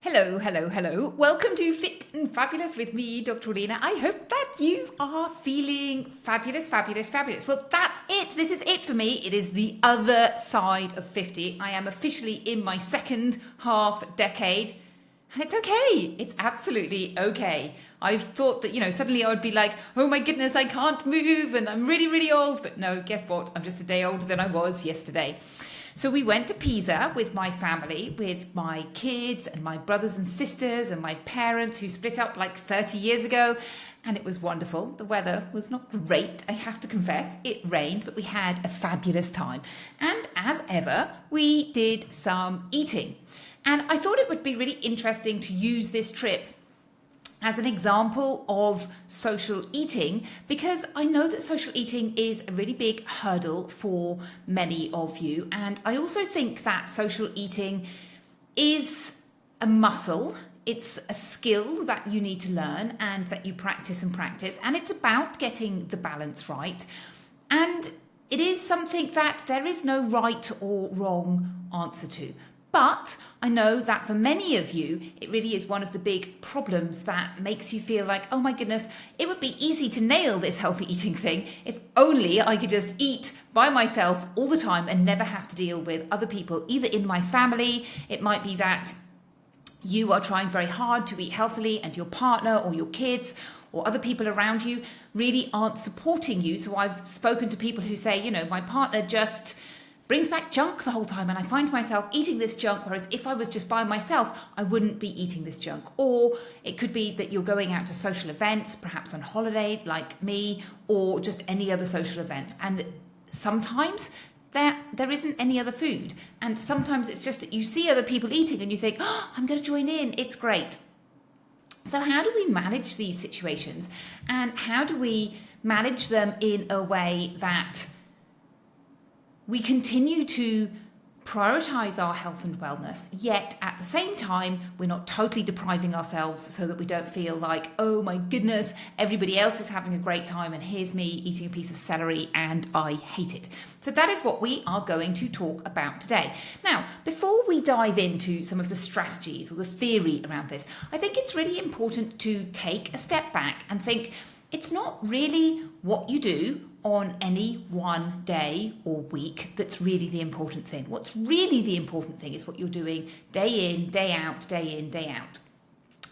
Hello, hello, hello. Welcome to Fit and Fabulous with me, Dr. Orlena. I hope that you are feeling fabulous, fabulous, fabulous. Well, that's it. This is it for me. It is the other side of 50. I am officially in my second half decade. And it's okay. It's absolutely okay. I've thought that, suddenly I would be like, oh my goodness, I can't move and I'm really, really old. But no, guess what? I'm just a day older than I was yesterday. So we went to Pisa with my family, with my kids and my brothers and sisters and my parents who split up like 30 years ago. And it was wonderful. The weather was not great, I have to confess. It rained, but we had a fabulous time. And as ever, we did some eating. And I thought it would be really interesting to use this trip as an example of social eating, because I know that social eating is a really big hurdle for many of you. And I also think that social eating is a muscle. It's a skill that you need to learn and that you practice. And it's about getting the balance right. And it is something that there is no right or wrong answer to. But I know that for many of you, it really is one of the big problems that makes you feel like, oh my goodness, it would be easy to nail this healthy eating thing if only I could just eat by myself all the time and never have to deal with other people, either in my family. It might be that you are trying very hard to eat healthily and your partner or your kids or other people around you really aren't supporting you. So I've spoken to people who say, my partner just brings back junk the whole time and I find myself eating this junk, whereas if I was just by myself, I wouldn't be eating this junk. Or it could be that you're going out to social events, perhaps on holiday like me, or just any other social events. And sometimes there isn't any other food. And sometimes it's just that you see other people eating and you think, oh, I'm going to join in. It's great. So how do we manage these situations? And how do we manage them in a way that we continue to prioritize our health and wellness, yet at the same time, we're not totally depriving ourselves so that we don't feel like, oh my goodness, everybody else is having a great time and here's me eating a piece of celery and I hate it. So that is what we are going to talk about today. Now, before we dive into some of the strategies or the theory around this, I think it's really important to take a step back and think it's not really what you do on any one day or week that's really the important thing. What's really the important thing is what you're doing day in, day out, day in, day out.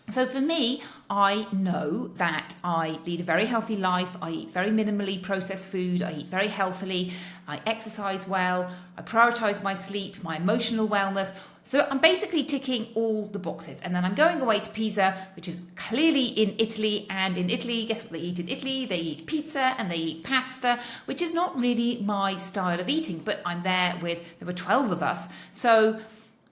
So for me, I know that I lead a very healthy life. I eat very minimally processed food. I eat very healthily. I exercise well. I prioritize my sleep, my emotional wellness. So I'm basically ticking all the boxes. And then I'm going away to Pisa, which is clearly in Italy. And in Italy, guess what they eat in Italy? They eat pizza and they eat pasta, which is not really my style of eating. But I'm there were 12 of us. So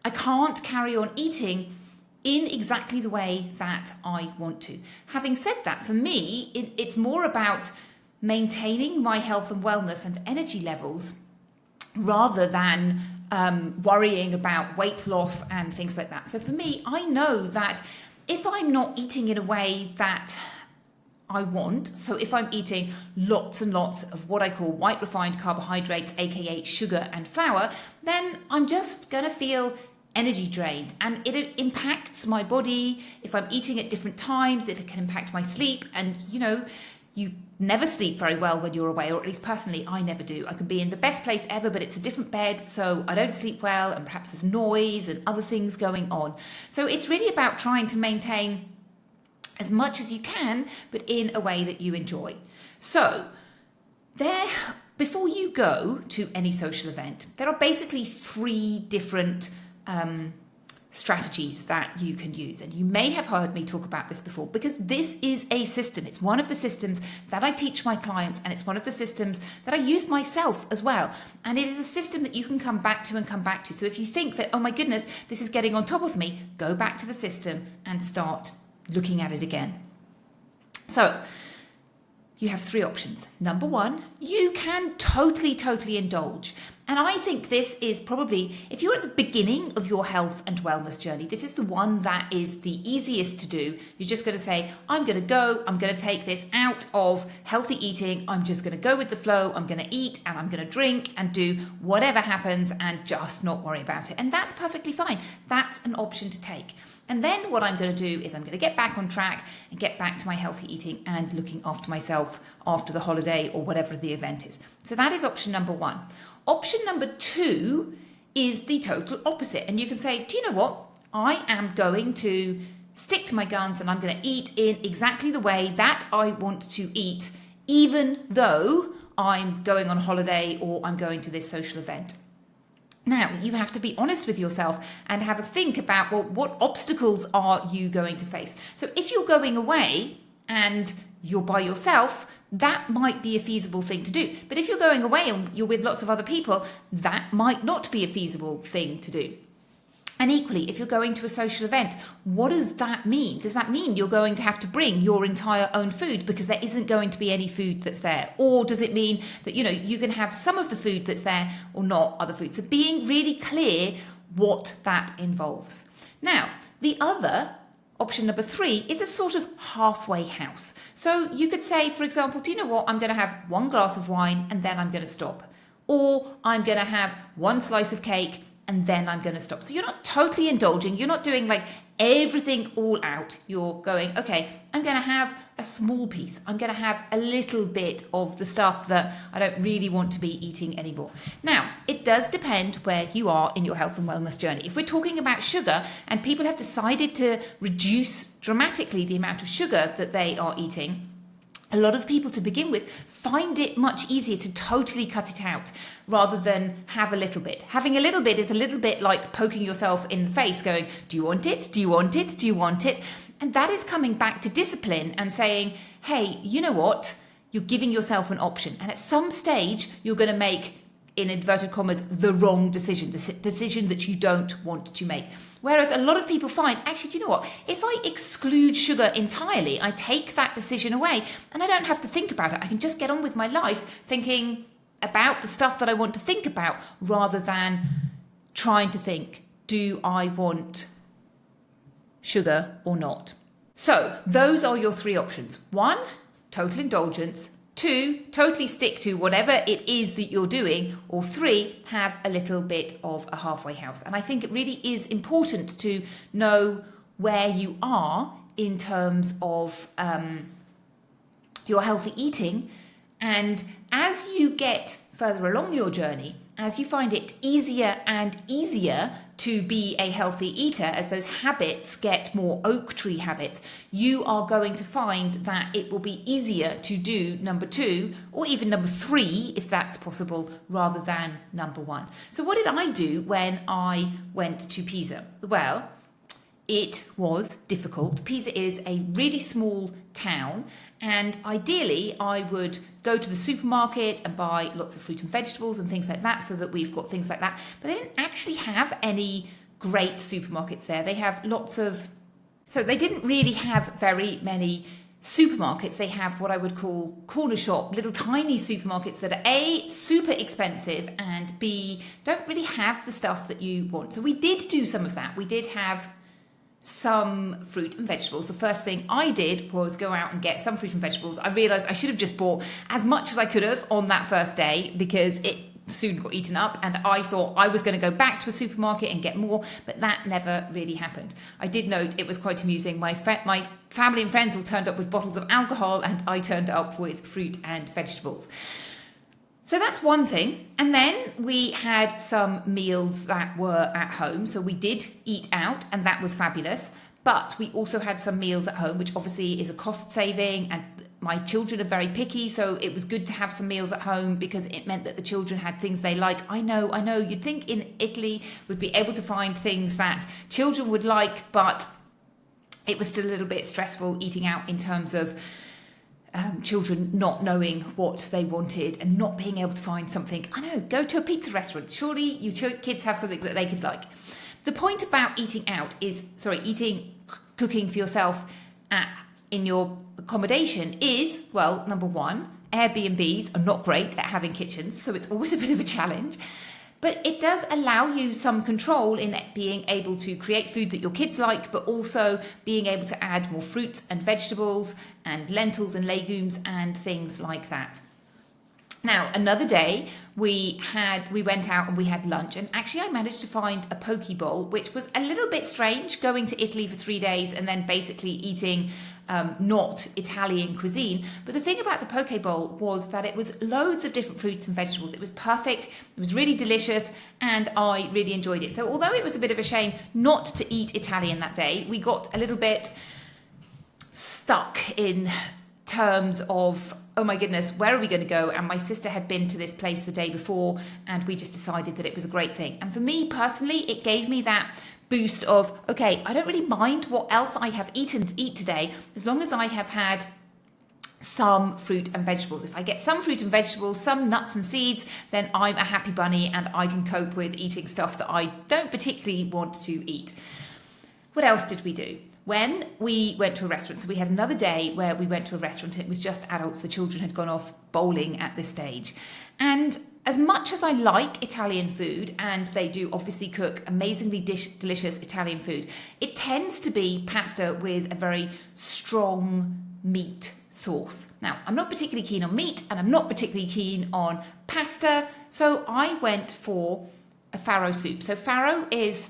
I can't carry on eating in exactly the way that I want to. Having said that, for me, it's more about maintaining my health and wellness and energy levels rather than worrying about weight loss and things like that. So for me, I know that if I'm not eating in a way that I want, so if I'm eating lots and lots of what I call white refined carbohydrates, aka sugar and flour, then I'm just going to feel energy drained, and it impacts my body. If I'm eating at different times, it can impact my sleep. And you never sleep very well when you're away, or at least personally I never do. I can be in the best place ever, but it's a different bed, so I don't sleep well, and perhaps there's noise and other things going on. So it's really about trying to maintain as much as you can, but in a way that you enjoy. So before you go to any social event, there are basically 3 different strategies that you can use. And you may have heard me talk about this before, because this is a system. It's one of the systems that I teach my clients, and it's one of the systems that I use myself as well. And it is a system that you can come back to. So if you think that, oh my goodness, this is getting on top of me, go back to the system and start looking at it again. So you have 3 options. Number 1, you can totally indulge. And I think this is probably, if you're at the beginning of your health and wellness journey, this is the one that is the easiest to do. You're just going to say, I'm going to take this out of healthy eating. I'm just going to go with the flow. I'm going to eat and I'm going to drink and do whatever happens and just not worry about it. And that's perfectly fine. That's an option to take. And then what I'm going to do is I'm going to get back on track and get back to my healthy eating and looking after myself after the holiday or whatever the event is. So that is option number 1. Option number 2 is the total opposite. And you can say, do you know what? I am going to stick to my guns and I'm going to eat in exactly the way that I want to eat, even though I'm going on holiday or I'm going to this social event. Now, you have to be honest with yourself and have a think about, well, what obstacles are you going to face? So if you're going away and you're by yourself, that might be a feasible thing to do. But if you're going away and you're with lots of other people, that might not be a feasible thing to do. And equally, if you're going to a social event, what does that mean? Does that mean you're going to have to bring your entire own food because there isn't going to be any food that's there? Or does it mean that, you can have some of the food that's there or not other food? So being really clear what that involves. Now, the other option number 3 is a sort of halfway house. So you could say, for example, do you know what? I'm going to have 1 glass of wine and then I'm going to stop. Or I'm going to have 1 slice of cake and then I'm going to stop. So you're not totally indulging. You're not doing like everything all out. You're going, okay, I'm going to have a small piece. I'm going to have a little bit of the stuff that I don't really want to be eating anymore. Now, it does depend where you are in your health and wellness journey. If we're talking about sugar and people have decided to reduce dramatically the amount of sugar that they are eating, a lot of people to begin with find it much easier to totally cut it out rather than have a little bit. Having a little bit is a little bit like poking yourself in the face going, do you want it? Do you want it? Do you want it? And that is coming back to discipline and saying, hey, you know what? You're giving yourself an option. And at some stage, you're going to make, in inverted commas, the wrong decision, the decision that you don't want to make. Whereas a lot of people find, actually, do you know what? If I exclude sugar entirely, I take that decision away and I don't have to think about it. I can just get on with my life thinking about the stuff that I want to think about rather than trying to think, do I want sugar or not? So those are your 3 options. 1, total indulgence. 2, totally stick to whatever it is that you're doing. Or 3, have a little bit of a halfway house. And I think it really is important to know where you are in terms of your healthy eating. And as you get further along your journey, as you find it easier and easier to be a healthy eater, as those habits get more oak tree habits, you are going to find that it will be easier to do number 2 or even number 3, if that's possible, rather than number 1. So what did I do when I went to Pisa? Well, it was difficult. Pisa is a really small town, and ideally I would go to the supermarket and buy lots of fruit and vegetables and things like that, so that we've got things like that. But they didn't actually have any great supermarkets there. They have so they didn't really have very many supermarkets. They have what I would call corner shop, little tiny supermarkets that are A, super expensive, and B, don't really have the stuff that you want. So we did do some of that. We did have some fruit and vegetables. The first thing I did was go out and get some fruit and vegetables. I realized I should have just bought as much as I could have on that first day because it soon got eaten up, and I thought I was going to go back to a supermarket and get more, but that never really happened. I did note it was quite amusing. My family and friends all turned up with bottles of alcohol, and I turned up with fruit and vegetables. So that's one thing. And then we had some meals that were at home. So we did eat out, and that was fabulous. But we also had some meals at home, which obviously is a cost saving, and my children are very picky. So it was good to have some meals at home because it meant that the children had things they like. I know. You'd think in Italy we'd be able to find things that children would like, but it was still a little bit stressful eating out in terms of children not knowing what they wanted and not being able to find something. I know, go to a pizza restaurant. Surely you kids have something that they could like. The point about cooking for yourself in your accommodation is, well, number 1, Airbnbs are not great at having kitchens, so it's always a bit of a challenge. But it does allow you some control in being able to create food that your kids like, but also being able to add more fruits and vegetables and lentils and legumes and things like that. Now, another day we went out and we had lunch, and actually I managed to find a poke bowl, which was a little bit strange, going to Italy for 3 days and then basically eating not Italian cuisine. But the thing about the poke bowl was that it was loads of different fruits and vegetables. It was perfect, it was really delicious, and I really enjoyed it. So although it was a bit of a shame not to eat Italian that day, we got a little bit stuck in terms of, oh my goodness, where are we going to go? And my sister had been to this place the day before, and we just decided that it was a great thing. And for me personally, it gave me that boost of, okay, I don't really mind what else I have eaten to eat today, as long as I have had some fruit and vegetables. If I get some fruit and vegetables, some nuts and seeds, then I'm a happy bunny and I can cope with eating stuff that I don't particularly want to eat. What else did we do? When we went to a restaurant, so we had another day where we went to a restaurant and it was just adults, the children had gone off bowling at this stage. And as much as I like Italian food, and they do obviously cook amazingly delicious Italian food, it tends to be pasta with a very strong meat sauce. Now, I'm not particularly keen on meat and I'm not particularly keen on pasta, so I went for a farro soup. So farro is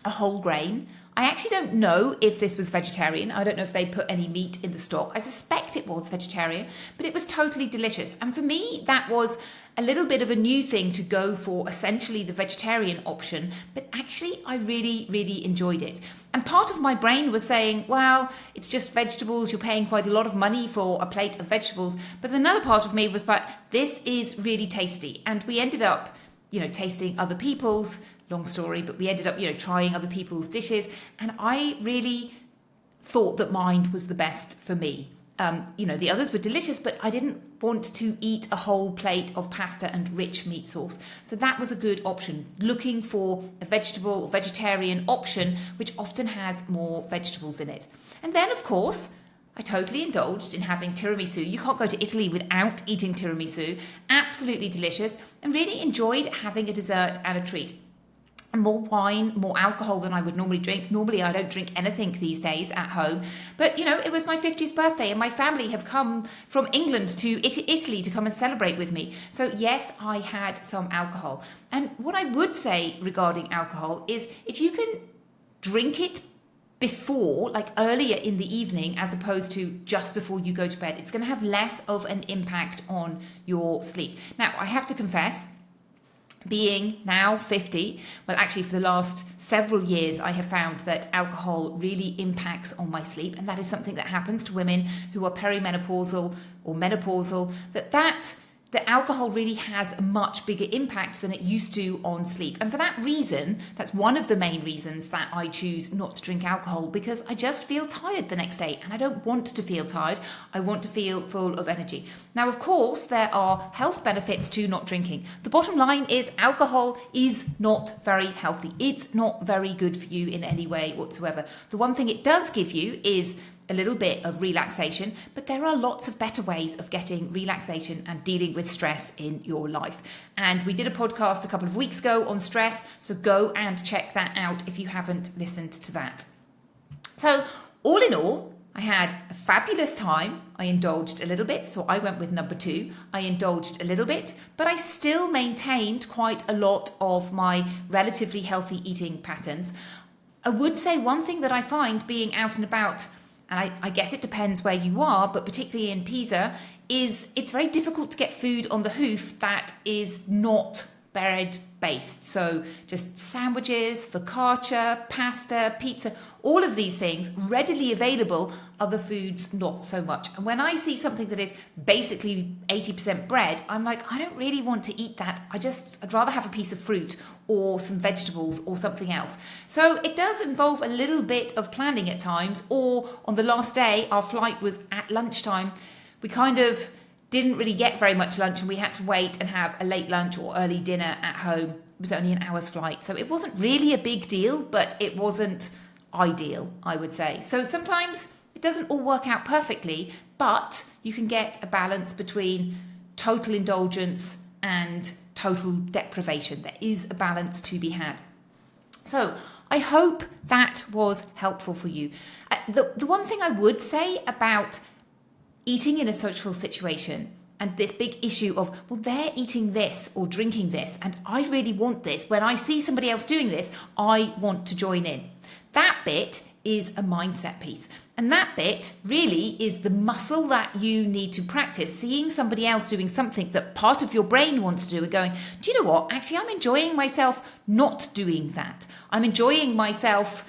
a whole grain. I actually don't know if this was vegetarian. I don't know if they put any meat in the stock. I suspect it was vegetarian, but it was totally delicious. And for me, that was a little bit of a new thing to go for essentially the vegetarian option, but actually I really, really enjoyed it. And part of my brain was saying, well, it's just vegetables, you're paying quite a lot of money for a plate of vegetables. But another part of me was, but this is really tasty. And we ended up, tasting other people's, long story, but we ended up, trying other people's dishes. And I really thought that mine was the best for me. The others were delicious, but I didn't want to eat a whole plate of pasta and rich meat sauce. So that was a good option, looking for a vegetable or vegetarian option, which often has more vegetables in it. And then, of course, I totally indulged in having tiramisu. You can't go to Italy without eating tiramisu. Absolutely delicious, and really enjoyed having a dessert and a treat. More wine, more alcohol than I would normally drink. Normally, I don't drink anything these days at home. But, it was my 50th birthday and my family have come from England to Italy to come and celebrate with me. So, yes, I had some alcohol. And what I would say regarding alcohol is if you can drink it before, like earlier in the evening, as opposed to just before you go to bed, it's going to have less of an impact on your sleep. Now, I have to confess, being now 50, well, actually for the last several years, I have found that alcohol really impacts on my sleep. And that is something that happens to women who are perimenopausal or menopausal, that alcohol really has a much bigger impact than it used to on sleep. And for that reason, that's one of the main reasons that I choose not to drink alcohol, because I just feel tired the next day and I don't want to feel tired. I want to feel full of energy. Now, of course, there are health benefits to not drinking. The bottom line is alcohol is not very healthy. It's not very good for you in any way whatsoever. The one thing it does give you is a little bit of relaxation, but there are lots of better ways of getting relaxation and dealing with stress in your life. And we did a podcast a couple of weeks ago on stress, so go and check that out if you haven't listened to that. So all in all, I had a fabulous time. I indulged a little bit, so I went with number 2. I indulged a little bit, but I still maintained quite a lot of my relatively healthy eating patterns. I would say one thing that I find being out and about, and I guess it depends where you are, but particularly in Pisa, is it's very difficult to get food on the hoof that is not bread based. So just sandwiches, focaccia, pasta, pizza, all of these things readily available. Other foods, not so much. And when I see something that is basically 80% bread, I'm like, I don't really want to eat that. I'd rather have a piece of fruit or some vegetables or something else. So it does involve a little bit of planning at times. Or on the last day, our flight was at lunchtime. We kind of didn't really get very much lunch and we had to wait and have a late lunch or early dinner at home. It was only an hour's flight. So it wasn't really a big deal, but it wasn't ideal, I would say. So sometimes it doesn't all work out perfectly, but you can get a balance between total indulgence and total deprivation. There is a balance to be had. So I hope that was helpful for you. The one thing I would say about eating in a social situation, and this big issue of, well, they're eating this or drinking this, and I really want this. When I see somebody else doing this, I want to join in. That bit is a mindset piece. And that bit really is the muscle that you need to practice, seeing somebody else doing something that part of your brain wants to do and going, do you know what? Actually, I'm enjoying myself not doing that. I'm enjoying myself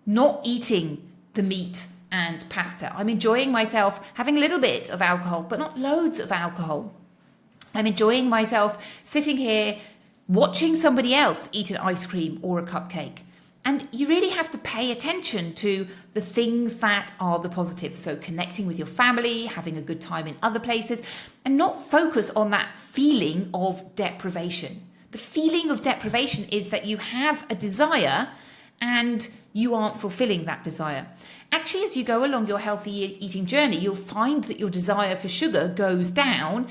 not eating the meat and pasta. I'm enjoying myself having a little bit of alcohol, but not loads of alcohol. I'm enjoying myself sitting here watching somebody else eat an ice cream or a cupcake. And you really have to pay attention to the things that are the positives. So connecting with your family, having a good time in other places, and not focus on that feeling of deprivation. The feeling of deprivation is that you have a desire and you aren't fulfilling that desire. Actually, as you go along your healthy eating journey, you'll find that your desire for sugar goes down.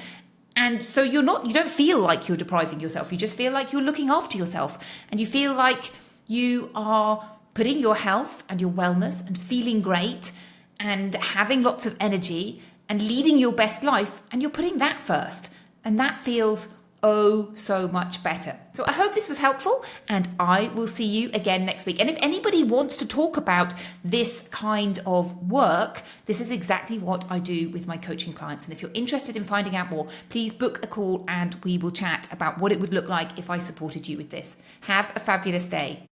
And so you don't feel like you're depriving yourself. You just feel like you're looking after yourself. And you feel like you are putting your health and your wellness and feeling great and having lots of energy and leading your best life, and you're putting that first. And that feels oh so much better. So I hope this was helpful, and I will see you again next week. And if anybody wants to talk about this kind of work, this is exactly what I do with my coaching clients. And if you're interested in finding out more, please book a call and we will chat about what it would look like if I supported you with this. Have a fabulous day.